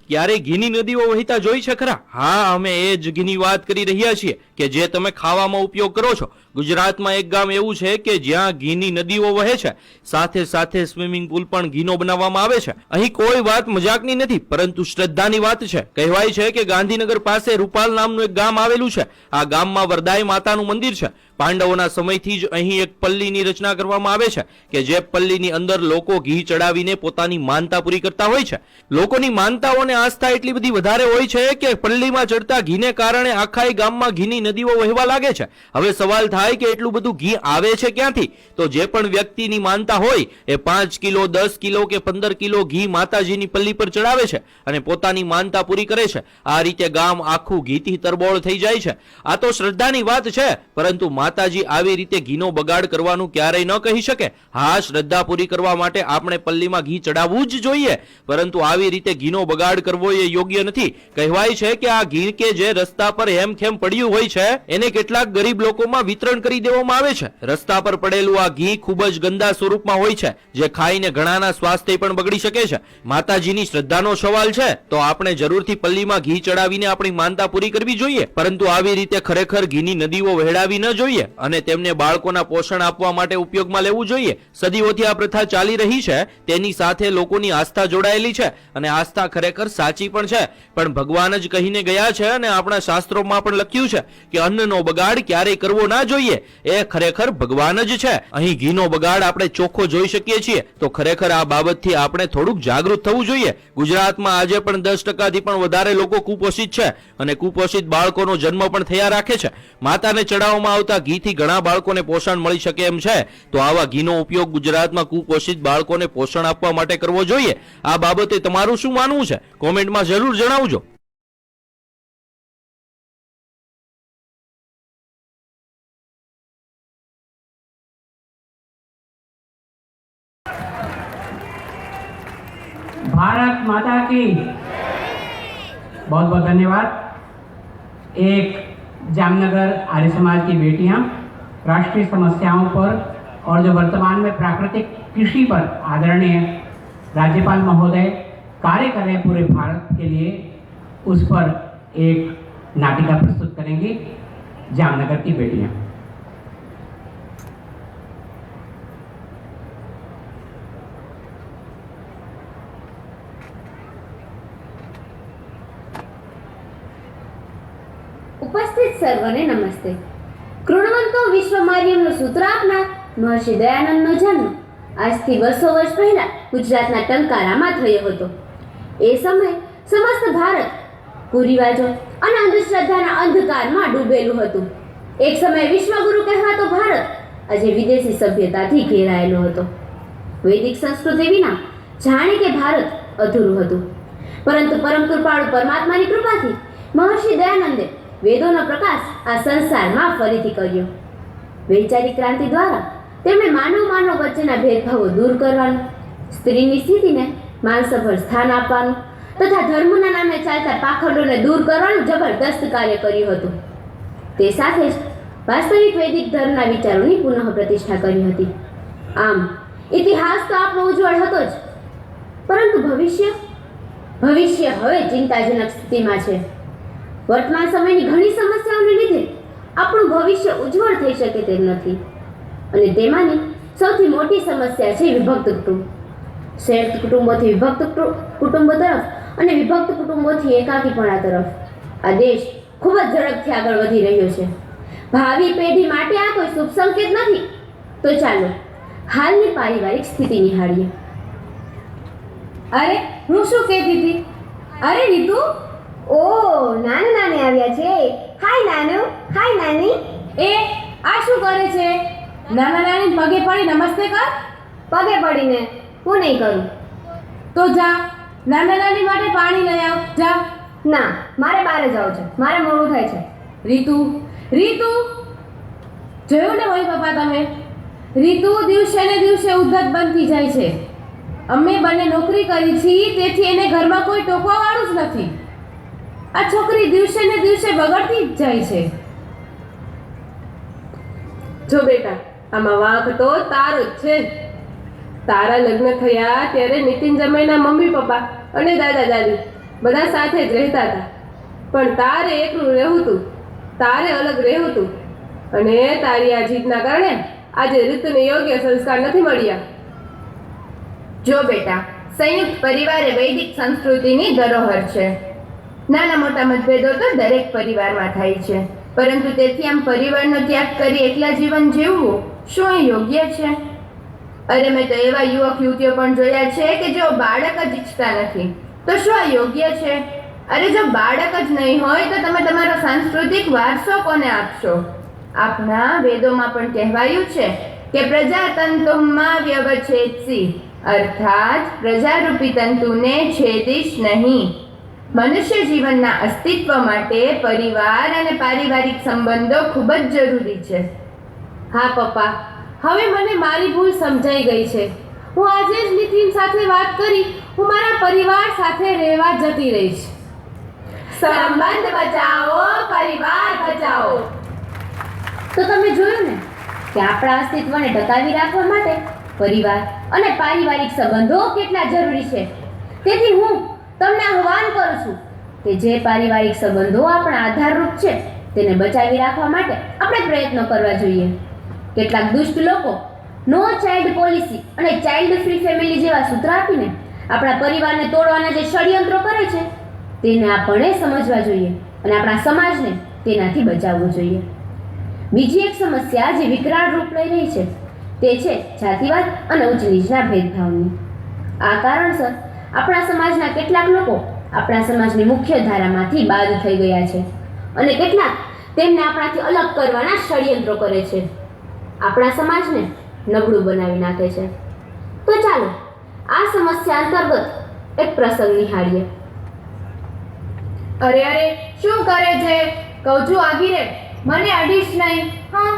ક્યારે ઘીની નદીઓ વહેતા જોઈ છે ખરા? હા, અમે એ જ ઘીની વાત કરી રહ્યા છીએ કે જે તમે ખાવામાં ઉપયોગ કરો છો. ગુજરાતમાં એક ગામ એવું છે કે જ્યાં ઘીની નદીઓ વહે છે, સાથે સાથે સ્વિમિંગ પુલ પણ ઘીનો બનાવવામાં આવે છે. અહીં કોઈ વાત મજાકની નથી, પરંતુ શ્રદ્ધાની વાત છે. કહેવાય છે કે ગાંધીનગર પાસે રૂપાલ નામનું એક ગામ આવેલું છે. આ ગામમાં વરદાય માતાનું મંદિર છે. પાંડવોના સમયથી જ અહીં એક પલ્લીની રચના કરવામાં આવે છે કે જે પલ્લીની અંદર લોકો ઘી ચડાવીને પોતાની માનતા પૂરી કરતા હોય છે. લોકોની માનતાઓને આસ્થા એટલી બધી વધારે હોય છે કે પલ્લીમાં ચડતા ઘીને કારણે આખા ગામમાં ઘીની નદીઓ વહેવા લાગે છે. હવે સવાલ થાય કે એટલું બધું ઘી આવે છે ક્યાંથી? તો જે પણ વ્યક્તિની માનતા હોય એ 5 કિલો, 10 કિલો કે 15 કિલો ઘી માતાજીની પલ્લી પર ચડાવે છે અને પોતાની માનતા પૂરી કરે છે. આ રીતે ગામ આખું ઘીથી તરબોળ થઈ જાય છે. આ તો શ્રદ્ધાની વાત છે, પરંતુ માતાજી આવી રીતે ઘીનો બગાડ કરવાનું ક્યારેય ન કહી શકે. હા, શ્રદ્ધા પૂરી કરવા માટે આપણે પલ્લીમાં ઘી ચડાવવું જ જોઈએ, પરંતુ આવી રીતે ઘીનો બગાડ કરવો એ યોગ્ય નથી. કહેવાય છે કે આ ઘી કે જે રસ્તા પર હેમખેમ પડ્યું હોય છે એને કેટલાક ગરીબ લોકોમાં વિતરણ કરી દેવામાં આવે છે. રસ્તા પર પડેલું આ ઘી ખૂબ જ ગંદા સ્વરૂપમાં હોય છે, જે ખાઈને ઘણાના સ્વાસ્થ્ય પણ બગડી શકે છે. માતાજીની શ્રદ્ધાનો સવાલ છે તો આપણે જરૂરથી પલ્લીમાં ઘી ચડાવીને આપણી માનતા પૂરી કરવી જોઈએ, પરંતુ આવી રીતે ખરેખર ઘીની નદીઓ વહેડાવી ન જોઈએ અને તેમને બાળકોના પોષણ આપવા માટે ઉપયોગમાં લેવું જોઈએ. સદીઓથી આ પ્રથા ચાલી રહી છે, તેની સાથે લોકોની આસ્થા જોડાયેલી છે અને આસ્થા ખરેખર સાચી પણ છે. પણ ભગવાન જ કહીને ગયા છે અને આપણા શાસ્ત્રોમાં પણ લખ્યું છે કે અન્નનો બગાડ ક્યારેય કરવો ના જોઈએ. એ ખરેખર ભગવાન જ છે. અહીં ઘીનો બગાડ આપણે ચોખ્ખો જોઈ શકીએ છીએ, તો ખરેખર આ બાબતથી આપણે થોડુંક જાગૃત થવું જોઈએ. ગુજરાતમાં આજે પણ 10%થી પણ વધારે લોકો કુપોષિત છે અને કુપોષિત બાળકોનો જન્મ પણ થયા રાખે છે. માતાને ચડાવવામાં આવતા ઘીથી ઘણા બાળકોને પોષણ મળી શકે એમ છે, તો આવા ઘીનો ઉપયોગ ગુજરાતમાં કુપોષિત બાળકોને પોષણ આપવા માટે કરવો જોઈએ. આ બાબતે તમારું શું માનવું છે? કોમેન્ટમાં જરૂર જણાવજો. भारत माता की बहुत बहुत धन्यवाद. एक जामनगर आर्य समाज की बेटियां राष्ट्रीय समस्याओं पर और जो वर्तमान में प्राकृतिक कृषि पर आदरणीय राज्यपाल महोदय कार्य कर रहे हैं पूरे भारत के लिए, उस पर एक नाटिका प्रस्तुत करेंगी जामनगर की बेटियां. ઉપસ્થિત સર્વને નમસ્તે. કૃણવંતો વિશ્વમાર્યમનું સૂત્ર આપનાર મહર્ષિ દયાનંદનો જન્મ આજથી વર્ષો પહેલા ગુજરાતના ટંકારામાં થયો હતો. એ સમયે સમસ્ત ભારત કુરિવાજો અને અંધશ્રદ્ધાના અંધકારમાં ડૂબેલું હતું. એક સમયે વિશ્વગુરુ કહેવાતો ભારત આજે વિદેશી સભ્યતાથી ઘેરાયેલો હતો. વૈદિક સંસ્કૃતિ વિના જાણે કે ભારત અધૂરું હતું, પરંતુ પરમ કૃપાળુ પરમાત્માની કૃપાથી મહર્ષિ દયાનંદે વેદોનો પ્રકાશ આ સંસારમાં ફરીથી કર્યો. વૈચારિક ક્રાંતિ દ્વારા તેમણે માનવ વચ્ચેના ભેદભાવો દૂર કરવાનું, સ્ત્રીની સ્થિતિને માનસભર સ્થાન આપવાનું તથા ધર્મના નામે ચાલતા પાખંડોને દૂર કરવાનું જબરદસ્ત કાર્ય કર્યું હતું. તે સાથે જ વાસ્તવિક વૈદિક ધર્મના વિચારોની પુનઃ પ્રતિષ્ઠા કરી હતી. આમ ઇતિહાસ તો આપણો ઉજ્જવળ હતો જ, પરંતુ ભવિષ્ય હવે ચિંતાજનક સ્થિતિમાં છે. વર્તમાન સમયની ઘણી સમસ્યાઓને લીધે આપણું ભવિષ્ય ઉજ્જવળ થઈ શકે તેમ નથી, અને તેમાંની સૌથી મોટી સમસ્યા છે વિભક્ત કુટુંબ. સંયુક્ત કુટુંબોથી વિભક્ત કુટુંબો તરફ અને વિભક્ત કુટુંબોથી એકાકીપણા તરફ આ દેશ ખૂબ જ ઝડપથી આગળ વધી રહ્યો છે. ભાવિ પેઢી માટે આ કોઈ શુભ સંકેત નથી. તો ચાલો હાલની પારિવારિક સ્થિતિ નિહાળીએ. અરે હું શું કહેતી હતી? અરે રીતુ, ઓ નાનું નાની આવ્યા છે. હાય નાનુ, હાય નાની. એ આ શું કરે છે? નાના નાની પગે પડી નમસ્તે કર. પગે પડીને હું નહીં કરું. તો જા નાના નાની માટે પાણી લઈ આવ. જા. ના, મારે બહાર જવું છે, મારે મોડું થાય છે. રીતુ, રીતુ, જોયું ને મમ્મી પપ્પા તમે? રીતુ દિવસે ને દિવસે ઉદ્ધત બનતી જાય છે. અમે બંને નોકરી કરી છીએ, તેથી એને ઘરમાં કોઈ ટોકવા વાળું જ નથી. આ છોકરી દિવસે ને દિવસે બગડતી જ જાય છે. જો બેટા, આમાં વાંક તો તારો જ છે. તારા લગ્ન થયા ત્યારે નીતિન જમાઈના મમ્મી પપ્પા અને દાદા દાદી બધા સાથે જ રહેતા હતા, પણ તારે એકલું રહેવું હતું, તારે અલગ રહેવું હતું, અને તારી આ જીદના કારણે આજે રીતુને યોગ્ય સંસ્કાર નથી મળ્યા. જો બેટા, સંયુક્ત પરિવાર એ વૈદિક સંસ્કૃતિની ધરોહર છે. નાના મોટા મતભેદો તો દરેક પરિવારમાં થાય છે, પરંતુ તેથી આમ પરિવારનો ત્યાગ કરી એકલા જીવન જીવવું શું એ યોગ્ય છે? અરે મેં તો એવા યુવક યુવતીઓ પણ જોયા છે કે જેઓ બાળક જ ઈચ્છતા નથી. તો શું આ યોગ્ય છે? અરે જો બાળક જ નહીં હોય તો તમે તમારો સાંસ્કૃતિક વારસો કોને આપશો? આપણા વેદોમાં પણ કહેવાયું છે કે પ્રજાતંતુમાં વ્યવચ્છેદસી, અર્થાત પ્રજારૂપી તંતુને છેદીશ નહીં. મનુષ્ય જીવનના અસ્તિત્વ માટે પરિવાર અને પારિવારિક સંબંધો ખૂબ જ જરૂરી છે. હા પપ્પા, હવે મને મારી ભૂલ સમજાઈ ગઈ છે. હું આજે જ નીતિન સાથે વાત કરી હું મારા પરિવાર સાથે રહેવા જતી રહીશ. સંબંધ બચાવો, પરિવાર બચાવો. તો તમે જોયું ને કે આપણા અસ્તિત્વને ટકાવી રાખવા માટે પરિવાર અને પારિવારિક સંબંધો કેટલા જરૂરી છે. તેથી હું તમને આહ્વાન કરું છું કે જે પારિવારિક સંબંધો આપણા આધારરૂપ છે તેને બચાવી રાખવા માટે આપણે પ્રયત્નો કરવા જોઈએ. કેટલાક દુષ્ટ લોકો નો ચાઇલ્ડ પોલિસી અને ચાઇલ્ડ ફ્રી ફેમિલી જેવા સૂત્ર આપીને આપણા પરિવારને તોડવાના જે ષડયંત્રો કરે છે તેને આપણે સમજવા જોઈએ અને આપણા સમાજને તેનાથી બચાવવો જોઈએ. બીજી એક સમસ્યા જે વિકરાળ રૂપ લઈ રહી છે તે છે જાતિવાદ અને ઉચ્ચ નીચના ભેદભાવની. આ કારણસર આપણા સમાજના કેટલાક લોકો આપણા સમાજની મુખ્ય ધારામાંથી બાદ થઈ ગયા છે અને કેટલાક તેમને આપણાથી અલગ કરવાના ષડયંત્રો કરે છે. આપણા સમાજને નબળું બનાવી નાખે છે. તો ચાલો આ સમસ્યા અંતર્ગત એક પ્રસંગ નિહાળીએ. અરે અરે, શું કરે છે? કહું છું આગી રે, મને અડીશ નહીં. હા,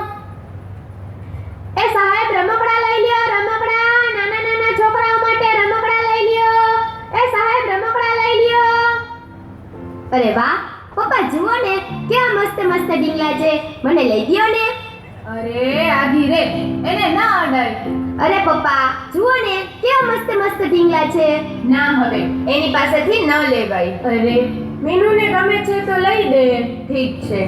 એ સાહેબ રમકડા લઈ લ્યો, રમકડા. નાના નાના છોકરાઓ માટે રમકડા લઈ લ્યો. એ સાહેબ રમકડા લઈ લ્યો. અરે વાહ પપ્પા, જુઓ ને કેવા મસ્ત મસ્ત ડીંગલા છે, મને લઈ દ્યો ને. અરે આધી રે, એને ના અડાય. અરે પપ્પા જુઓ ને કેવા મસ્ત મસ્ત ઢીંગલા છે. ના, હવે એની પાસેથી ન લેવાય. અરે મીનુને ગમે છે તો લઈ દે. ઠીક છે.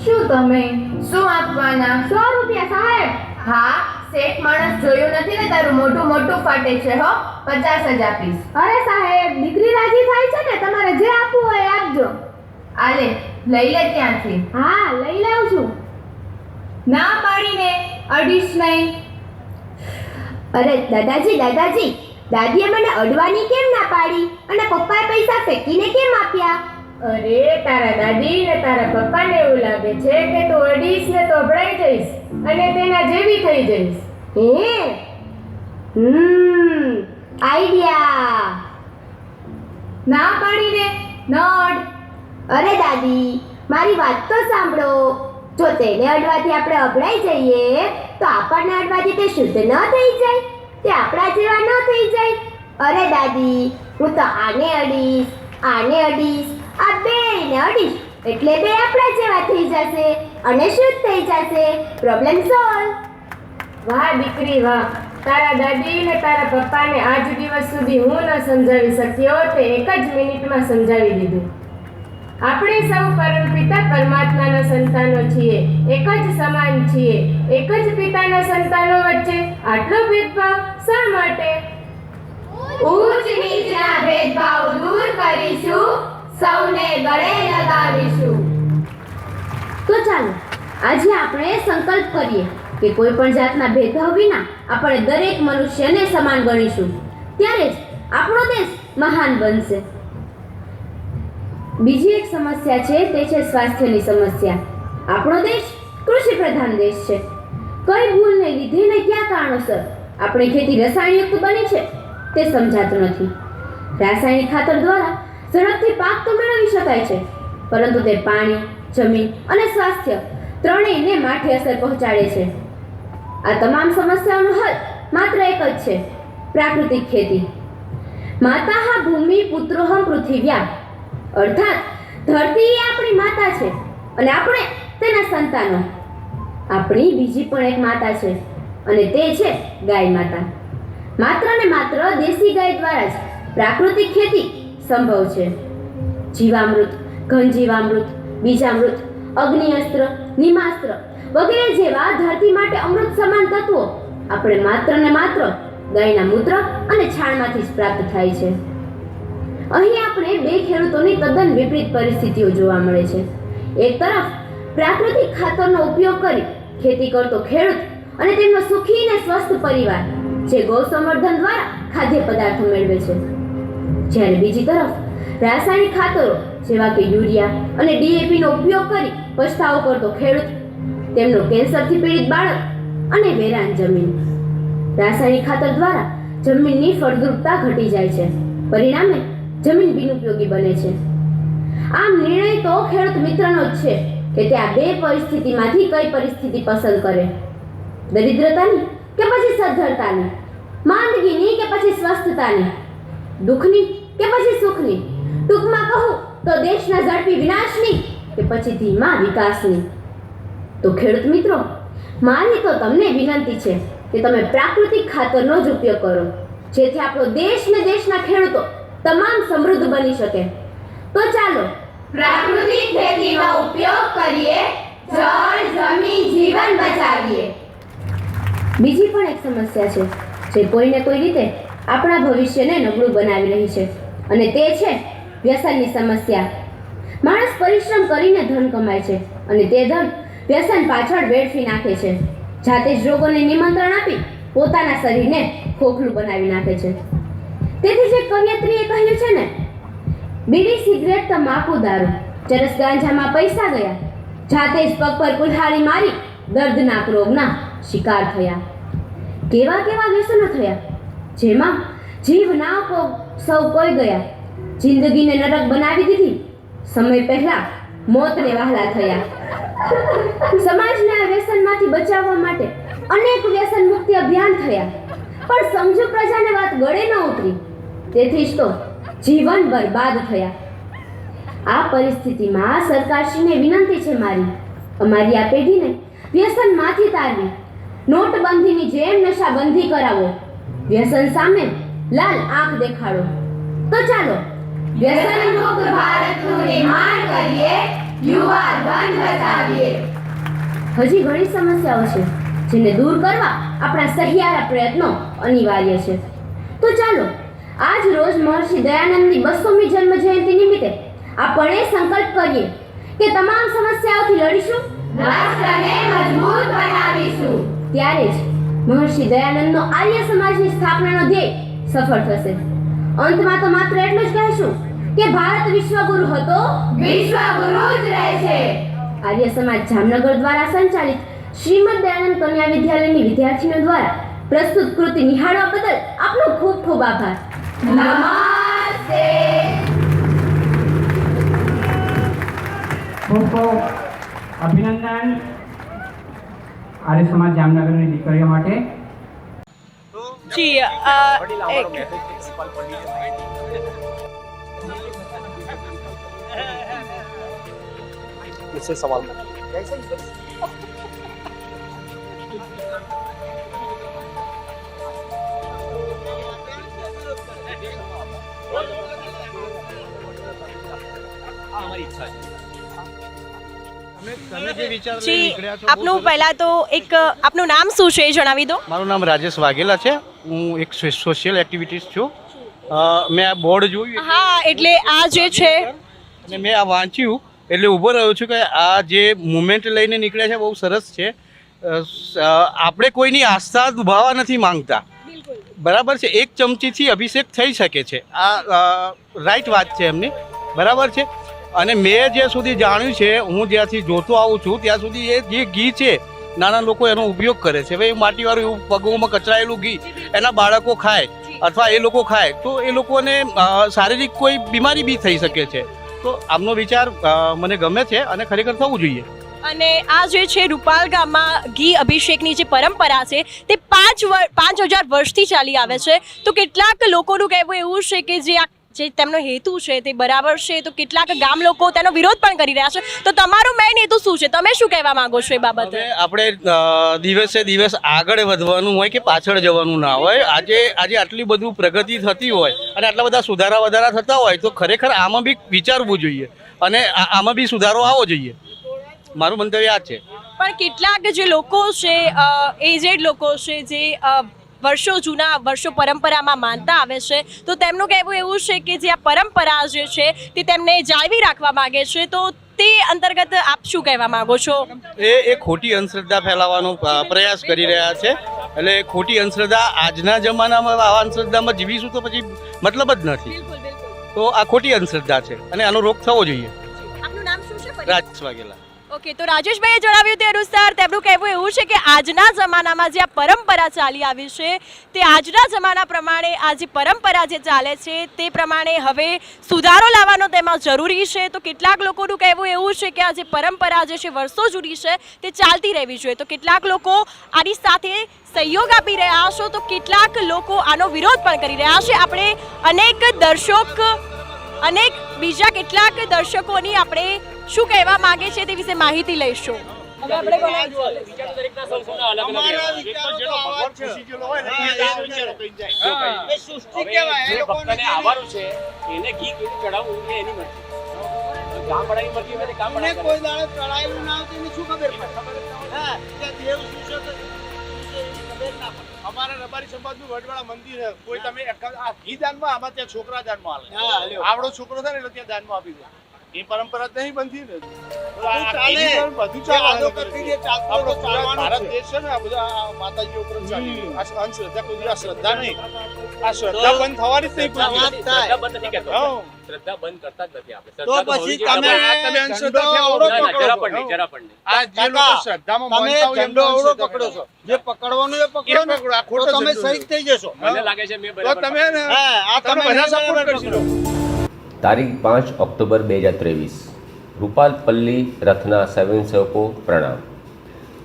શું તમે શું આપવાના? 100 રૂપિયા સાહેબ. હા, શેઠ માણસ જોયું નથી ને તારું મોઢું મોટું ફાટે છે. હો, 50 જ આપીશ. અરે સાહેબ, દીકરી રાજી થાય છે ને, તમારે જે આપવું હોય આપજો. આલે લઈ લે ત્યાંથી. હા, લઈ લઉં છું. ના પાડીને અડીશ નહીં. અરે દાદાજી દાદાજી, દાદીએ મને અડવાની કેમ ના પાડી અને પપ્પાએ પૈસા ફેંકીને કેમ આપ્યા? અરે તારા દાદી ને તારા પપ્પાને એવું લાગે છે કે તું અડીશ ને તો અભડાઈ જઈશ અને તેના જેવી થઈ જઈશ. હે, આઈડિયા. ના પાડીને ન અડ. અરે દાદી, મારી વાત તો સાંભળો. જો તેને અડવાથી આપણે અભડાઈ જઈએ તો આપણને અડવાથી તે શુદ્ધ ન થઈ જાય, તે આપણા જેવા ન થઈ જાય. અરે દાદી, હું તો આને અડીશ, આને અડીશ, આ બેયને અડીશ એટલે બે આપણા જેવા થઈ જશે અને શુદ્ધ થઈ જશે. Problem solve. વાહ દીકરી વાહ, તારા દાદી ને તારા પપ્પાને આજ દિવસ સુધી હું ન સમજાવી શક્યો તે એક જ મિનિટમાં સમજાવી દીધું. આપણે સૌ પરમપિતા પરમાત્માના સંતાનો છીએ, એક જ સમાન છીએ. એક જ પિતાના સંતાનો વચ્ચે આટલો ભેદભાવ શા માટે? ઉચ્ચ નીચના ભેદભાવ દૂર કરીશું, સૌને ગળે લગાવીશું. તો ચાલો આજે આપણે સંકલ્પ કરીએ કે કોઈ પણ જાતના ભેદભાવ વિના આપણે દરેક મનુષ્યને સમાન ગણીશું. ત્યારે જ આપણો દેશ મહાન બનશે. બીજી એક સમસ્યા છે તે છે સ્વાસ્થ્યની સમસ્યા. આપણો દેશ કૃષિ પ્રધાન દેશ છે. કઈ ભૂલને લીધે ને કયા કારણોસર આપણી ખેતી રસાયણયુક્ત બની છે તે સમજાતું નથી. રાસાયણિક ખાતર દ્વારા ઝડપથી પાક તો મેળવી શકાય છે, પરંતુ તે પાણી, જમીન અને સ્વાસ્થ્ય ત્રણેયને માઠી અસર પહોંચાડે છે. આ તમામ સમસ્યાઓનો હલ માત્ર એક જ છે, પ્રાકૃતિક ખેતી. માતા ભૂમિ પુત્રોહમ પૃથિવ્યા, અર્થાત ધરતી એ આપણી માતા છે અને આપણે તેના સંતાનો. આપણી બીજી પણ એક માતા છે અને તે છે ગાય માતા. માત્ર ને માત્ર દેશી ગાય દ્વારા જ પ્રાકૃતિક ખેતી સંભવ છે. જીવામૃત, ઘનજીવામૃત, બીજામૃત, અગ્નિઅસ્ત્ર, નિમાસ્ત્ર વગેરે જેવા ધરતી માટે અમૃત સમાન તત્વો આપણે માત્ર ને માત્ર ગાયના મૂત્ર અને છાણમાંથી જ પ્રાપ્ત થાય છે. અહીં આપણે બે ખેડૂતોની તદ્દન વિપરીત પરિસ્થિતિઓ જોવા મળે છે. એક તરફ પ્રાકૃતિક ખાતરનો ઉપયોગ કરી ખેતી કરતો ખેડૂત અને તેમનો સુખી અને સ્વસ્થ પરિવાર જે ગૌ સંવર્ધન દ્વારા ખાદ્ય પદાર્થો મેળવે છે, જ્યારે બીજી તરફ રાસાયણિક ખાતરો જેવા કે યુરિયા અને ડીએપી નો ઉપયોગ કરી પછતાવો કરતો ખેડૂત, તેમનો કેન્સરથી પીડિત બાળક અને વેરાન જમીન. રાસાયણિક ખાતર દ્વારા જમીનની ફળદ્રુપતા ઘટી જાય છે, પરિણામે જમીન બિનઉપયોગી બને છે. આમ નિર્ણય તો ખેડૂત મિત્રનો જ છે કે તે આ બે પરિસ્થિતિમાંથી કઈ પરિસ્થિતિ પસંદ કરે, દરિદ્રતાની કે પછી સદ્ધરતાની, માંદગીની કે પછી સ્વસ્થતાની, દુઃખની કે પછી સુખની. ટૂંકમાં કહું તો દેશના ઝડપી વિનાશની કે પછી ધીમા વિકાસની. તો ખેડૂત મિત્રો, મારી તો તમને વિનંતી છે કે તમે પ્રાકૃતિક ખાતરનો જ ઉપયોગ કરો, જેથી આપણો દેશ ને દેશના ખેડૂતો તમામ સમૃદ્ધ બની શકે. તો ચાલો પ્રાકૃતિક ખેતીનો ઉપયોગ કરીએ, જળ, જમીન, જીવન બચાવીએ. બીજી પણ એક સમસ્યા છે જે કોઈને કોઈ રીતે આપણા ભવિષ્યને નબળું બનાવી રહી છે, અને તે છે વ્યસનની સમસ્યા. માણસ પરિશ્રમ કરીને ધન કમાય છે અને તે ધન વ્યસન પાછળ વેડફી નાખે છે. જાતે જ રોગોને નિમંત્રણ આપી પોતાના શરીરને ખોખલું બનાવી નાખે છે. તેથી જે કવયત્રીએ કહ્યું છે ને, બીડી, સિગરેટ, તમાકુ, દારૂ, ચરસ ગાંજામાં પૈસા ગયા, જાતે જ પગ પર કુલ્હાડી મારી દર્દનાક રોગના શિકાર થયા. કેવા કેવા વ્યસનો થયા જેમાં જીવ ના સૌ કોઈ ગયા, જિંદગીને નરક બનાવી દીધી, સમય પહેલા મોતને વહાલા થયા. સમાજને આ વ્યસનમાંથી બચાવવા માટે અનેક વ્યસન મુક્તિ અભિયાન થયા, પણ સમજુ પ્રજાને વાત ગળે ન ઉતરી, તેથી જ તો જીવન બરબાદ થયા. આ પરિસ્થિતિમાં સરકારશ્રીને વિનંતી છે અમારી આ પેઢીને વ્યસનમાંથી તારવી, નોટબંધીની જેમ નશાબંધી કરાવો, વ્યસન સામે લાલ આંખ દેખાડો. તો ચાલો વ્યસન મુક્ત ભારતનું નિર્માણ કરીએ, યુવા ધન બચાવીએ. હજી ઘણી સમસ્યાઓ છે જેને દૂર કરવા આપણા સહિયારા પ્રયત્નો અનિવાર્ય છે. તો ચાલો આજ રોજ મહર્ષિ દયાનંદની 200મી જન્મ જયંતિ નિમિત્તે આપણે સંકલ્પ કરીએ કે તમામ સમસ્યાઓથી લડીશું, રાષ્ટ્રને મજબૂત બનાવીશું. ત્યારે જ મહર્ષિ દયાનંદનો આર્ય સમાજની સ્થાપનાનો ધ્યેય સફળ થશે. અંતમાં તો માત્ર એટલું જ કહેશું કે ભારત વિશ્વગુરુ હતો, વિશ્વગુરુ જ રહેશે. આર્ય સમાજ જામનગર દ્વારા સંચાલિત શ્રીમદ દયાનંદ કન્યા વિદ્યાલયની વિદ્યાર્થીઓ દ્વારા પ્રસ્તુત કૃતિ નિહાળવા બદલ આપનો ખૂબ ખૂબ આભાર. નમસ્તે. ખૂબ ખૂબ અભિનંદન આર્ય સમાજ જામનગરની દીકરીઓ માટે. जी एक मुझसे सवाल मत જી આપનું પહેલા તો એક આપનું નામ શું છે એ જણાવી દો. મારું નામ રાજેશ વાઘેલા છે. હું એક સોશિયલ એક્ટિવિટીઝ છું. મેં આ બોર્ડ જોયું હા એટલે આ જે છે અને મેં આ વાંચ્યું એટલે ઊભો રહ્યો છું કે આ જે મુવમેન્ટ લઈને નીકળ્યા છે બહુ સરસ છે. આપણે કોઈની આસ્થા દુભાવવા નથી માંગતા, બરાબર છે, એક ચમચીથી અભિષેક થઈ શકે છે, આ રાઈટ વાત છે એમની, બરાબર છે. અને મેં જ્યાં સુધી જાણ્યું છે, હું જ્યાંથી જોતો આવું છું ત્યાં સુધી એ જે ઘી છે નાના લોકો એનો ઉપયોગ કરે છે. હવે માટીવાળું એવું પગોમાં કચરાયેલું ઘી એના બાળકો ખાય અથવા એ લોકો ખાય તો એ લોકોને શારીરિક કોઈ બીમારી બી થઈ શકે છે. તો આમનો વિચાર મને ગમે છે અને ખરેખર થવું જોઈએ. અને આ જે છે રૂપાલ ગામમાં ઘી અભિષેકની જે પરંપરા છે તે 5,000 વર્ષથી ચાલી આવે છે. તો કેટલાક લોકોનું કહેવું એવું છે કે જે તેમનો હેતુ છે તે બરાબર છે, તો કેટલાક ગામ લોકો તેનો વિરોધ પણ કરી રહ્યા છે. તો તમારો મેઇન હેતુ શું છે, તમે શું કહેવા માંગો છો એ બાબતે? આપણે દિવસે દિવસ આગળ વધવાનું હોય કે પાછળ જવાનું ના હોય. આજે આટલી બધું પ્રગતિ થતી હોય અને આટલા બધા સુધારા થતા હોય તો ખરેખર આમાં બી વિચારવું જોઈએ અને આમાં બી સુધારો આવવો જોઈએ. મારું મંતવ્ય આ છે. પણ કેટલાક જે લોકો છે, એજેડ લોકો છે, જે વર્ષો પરંપરામાં માનતા આવે છે, તો તેમનું કહેવું એવું છે કે જે આ પરંપરા જે છે તે તેમને જાળવી રાખવા માંગે છે. તો તે અંતર્ગત આપ શું કહેવા માંગો છો? એ ખોટી અંધશ્રદ્ધા ફેલાવવાનો પ્રયાસ કરી રહ્યા છે. એટલે ખોટી અંધશ્રદ્ધા આજના જમાનામાં આવા અંધશ્રદ્ધામાં જીવીશું તો પછી મતલબ જ નથી. તો આ ખોટી અંધશ્રદ્ધા છે અને આનો રોગ થવો જોઈએ. આપનું નામ શું છે? રાજેશ વાઘેલા. ઓકે, તો રાજેશભાઈએ જણાવ્યું તે અનુસાર તેમનું કહેવું એવું છે કે આજના જમાનામાં જે આ પરંપરા ચાલી આવી છે તે આજના જમાના પ્રમાણે આ જે પરંપરા જે ચાલે છે તે પ્રમાણે હવે સુધારો લાવવાનો તેમાં જરૂરી છે. તો કેટલાક લોકોનું કહેવું એવું છે કે આ જે પરંપરા જે છે વર્ષો જૂની છે તે ચાલતી રહેવી જોઈએ. તો કેટલાક લોકો આની સાથે સહયોગ આપી રહ્યા છો, તો કેટલાક લોકો આનો વિરોધ પણ કરી રહ્યા છે. આપણે અનેક બીજા કેટલાક દર્શકોની આપણે શું કહેવા માંગે છે તે વિશે માહિતી લઈશું. અમારા રબારી સમાજનું વડવાળા મંદિર કોઈ તમે ઘી દાનમાં આમાં ત્યાં છોકરા દાનમાં હાલે, આવડો છોકરો થાય ને એટલે ત્યાં દાનમાં આપી દે. એ પરંપરા નહીં બનતી ને, બધું ચાલે. ભારત દેશ છે ને આ બધા માતાજી ઉપર ચાલી અંધશ્રદ્ધા કોઈ દિવસ શ્રદ્ધા નહીં. આ શ્રદ્ધા બંધ થવાની જ નહીં. શ્રદ્ધા બંધ કરતા જ નથી આપણે. તો પછી તમે અંધશ્રદ્ધા આવડો પકડો. આ જે લોકો શ્રદ્ધામાં માનતા હોય એમનો આવડો પકડો છો. જે પકડવાનું એ પકડો ને, ખોટો તમે શહીદ થઈ જશો. મને લાગે છે મેં તો તમે આ તમે બધા સપોર્ટ કરશો. તારીખ 5 ઓક્ટોબર 2023 રૂપાલપલ્લી રથના સ્વયંસેવકો પ્રણામ.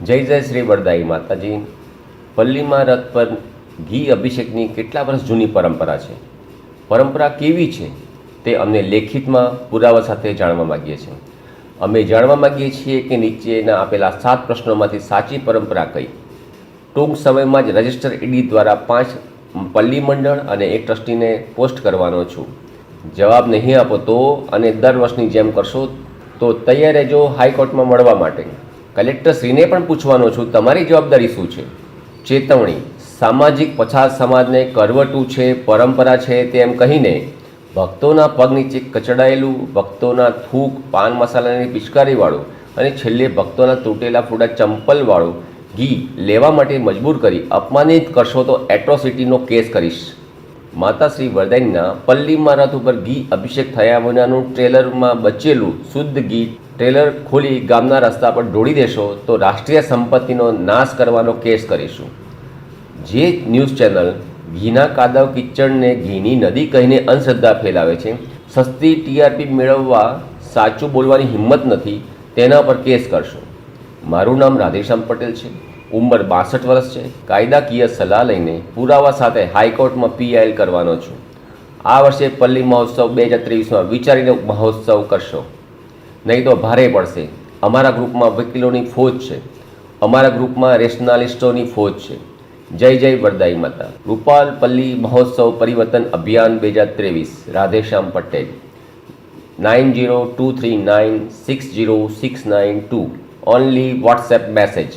જય જય શ્રી વરદાઈ માતાજી. પલ્લીમાં રથ પર ઘી અભિષેકની કેટલા વર્ષ જૂની પરંપરા છે. પરંપરા કેવી છે તે અમને લેખિતમાં પુરાવા સાથે જાણવા માગીએ છીએ. અમે જાણવા માગીએ છીએ કે નીચેના આપેલા 7 પ્રશ્નોમાંથી સાચી પરંપરા કઈ. ટૂંક સમયમાં જ રજિસ્ટર ઈડી દ્વારા 5 પલ્લી મંડળ અને 1 ટ્રસ્ટીને પોસ્ટ કરવાનો છું. જવાબ નહીં આપો તો અને દર વર્ષની જેમ કરશો તો તૈયાર રહેજો હાઈકોર્ટમાં મળવા માટે. કલેક્ટરશ્રીને પણ પૂછવાનો છું તમારી જવાબદારી શું છે. ચેતવણી: સામાજિક પછાત સમાજને કરવટું છે, પરંપરા છે તેમ કહીને ભક્તોના પગ નીચે કચડાયેલું, ભક્તોના થૂક, પાન મસાલાની પિચકારીવાળું અને છેલ્લે ભક્તોના તૂટેલા ફૂટા ચંપલવાળું ઘી લેવા માટે મજબૂર કરી અપમાનિત કરશો તો એટ્રોસિટીનો કેસ કરીશ. માતા શ્રી વરદાઈના પલ્લીમાં રથ ઉપર ઘી અભિષેક થયા વિનાનું ટ્રેલરમાં બચેલું શુદ્ધ ઘી ટ્રેલર ખોલી ગામના રસ્તા પર ઢોળી દેશો તો રાષ્ટ્રીય સંપત્તિનો નાશ કરવાનો કેસ કરીશું. જે ન્યૂઝ ચેનલ ઘીના કાદવ કિચડને ઘીની નદી કહીને અંધશ્રદ્ધા ફેલાવે છે, સસ્તી ટીઆરપી મેળવવા સાચું બોલવાની હિંમત નથી, તેના પર કેસ કરશો. મારું નામ રાધેશ્યામ પટેલ છે, ઉંમર 62 વર્ષ છે. કાયદાકીય સલાહ લઈને પુરાવા સાથે હાઈકોર્ટમાં પીઆઈએલ કરવાનો છું. આ વર્ષે પલ્લી મહોત્સવ 2023માં વિચારીને મહોત્સવ કરશો, નહીં તો ભારે પડશે. અમારા ગ્રુપમાં વકીલોની ફોજ છે, અમારા ગ્રુપમાં રેશનાલિસ્ટોની ફોજ છે. જય જય વરદાઈ માતા. રૂપાલપલ્લી મહોત્સવ પરિવર્તન અભિયાન 2023. Radheshyam Patel. 9023960692. Only WhatsApp message.